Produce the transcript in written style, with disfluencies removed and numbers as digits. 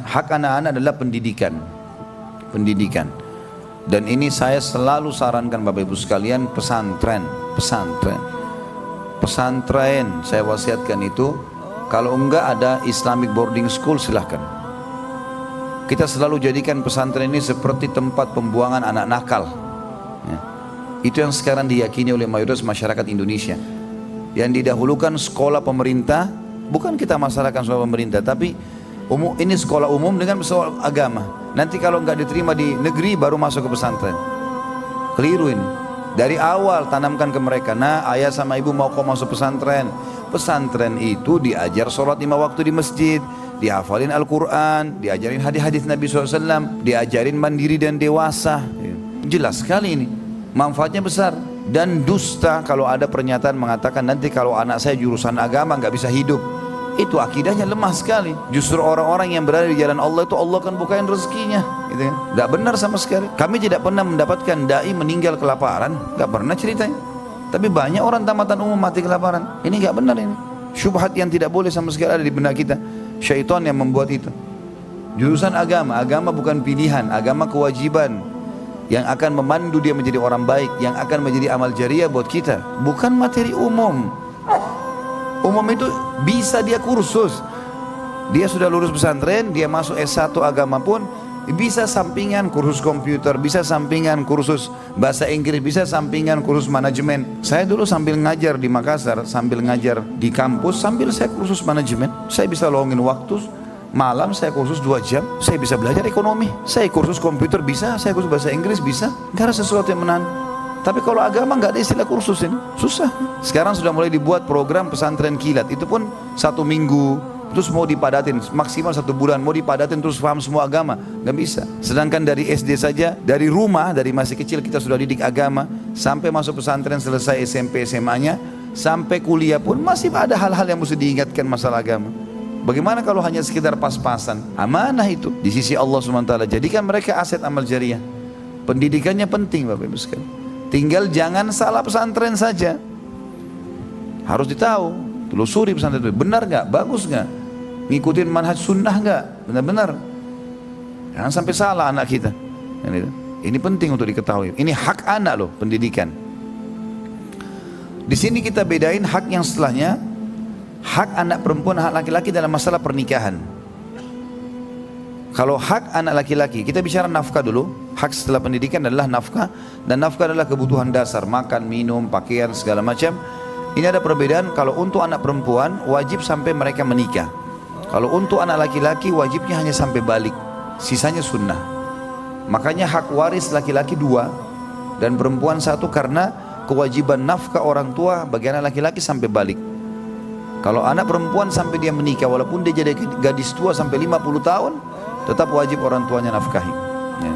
Hak anak-anak adalah pendidikan. Pendidikan. Dan ini saya selalu sarankan Bapak Ibu sekalian, pesantren. Pesantren saya wasiatkan itu, kalau enggak ada Islamic boarding school silahkan. Kita selalu jadikan pesantren ini seperti tempat pembuangan anak nakal. Itu yang sekarang diyakini oleh mayoritas masyarakat Indonesia. Yang didahulukan sekolah pemerintah, bukan kita masalahkan sekolah pemerintah, tapi ini sekolah umum dengan soal agama. Nanti kalau nggak diterima di negeri baru masuk ke pesantren. Keliru ini. Dari awal tanamkan ke mereka, nah ayah sama ibu mau kau masuk pesantren. Pesantren itu diajar sholat 5 waktu di masjid, dihafalin Al-Quran, diajarin hadis-hadis Nabi SAW, diajarin mandiri dan dewasa. Jelas sekali ini, manfaatnya besar. Dan dusta kalau ada pernyataan mengatakan nanti kalau anak saya jurusan agama nggak bisa hidup. Itu akidahnya lemah sekali. Justru orang-orang yang berada di jalan Allah itu Allah akan bukain rezekinya, gitu kan? Tidak benar sama sekali. Kami tidak pernah mendapatkan dai meninggal kelaparan, nggak pernah ceritanya. Tapi banyak orang tamatan umum mati kelaparan. Ini nggak benar ini. Syubhat yang tidak boleh sama sekali ada di benak kita. Syaitan yang membuat itu. Jurusan agama, agama bukan pilihan, agama kewajiban yang akan memandu dia menjadi orang baik, yang akan menjadi amal jariah buat kita, bukan materi umum. Umum itu bisa dia kursus. Dia sudah lulus pesantren, dia masuk S1 agama pun bisa sampingan kursus komputer, bisa sampingan kursus bahasa Inggris, bisa sampingan kursus manajemen. Saya dulu sambil ngajar di Makassar, sambil ngajar di kampus, sambil saya kursus manajemen. Saya bisa luangin waktu, malam saya kursus 2 jam, saya bisa belajar ekonomi. Saya kursus komputer bisa, saya kursus bahasa Inggris bisa. Gak ada sesuatu yang menahan. Tapi kalau agama nggak ada istilah kursus ini, susah. Sekarang sudah mulai dibuat program pesantren kilat, itu pun 1 minggu, terus mau dipadatin maksimal 1 bulan, mau dipadatin terus paham semua agama, nggak bisa. Sedangkan dari SD saja, dari rumah, dari masih kecil kita sudah didik agama, sampai masuk pesantren selesai SMP SMA-nya, sampai kuliah pun masih ada hal-hal yang mesti diingatkan masalah agama. Bagaimana kalau hanya sekedar pas-pasan? Amanah itu di sisi Allah SWT. Jadikan mereka aset amal jariah. Pendidikannya penting Bapak Ibu sekalian. Tinggal jangan salah pesantren saja. Harus ditahu, telusuri pesantren itu benar nggak, bagus nggak, ngikutin manhaj sunnah nggak, benar-benar. Jangan sampai salah anak kita. Ini penting untuk diketahui. Ini hak anak loh, pendidikan. Di sini kita bedain hak yang setelahnya, hak anak perempuan, hak laki-laki dalam masalah pernikahan. Kalau hak anak laki-laki, kita bicara nafkah dulu. Hak setelah pendidikan adalah nafkah, dan nafkah adalah kebutuhan dasar, makan, minum, pakaian, segala macam. Ini ada perbedaan. Kalau untuk anak perempuan wajib sampai mereka menikah. Kalau untuk anak laki-laki wajibnya hanya sampai balik, sisanya sunnah. Makanya hak waris laki-laki 2 dan perempuan 1, karena kewajiban nafkah orang tua bagi anak laki-laki sampai balik. Kalau anak perempuan sampai dia menikah, walaupun dia jadi gadis tua sampai 50 tahun, tetap wajib orang tuanya nafkahi, ya.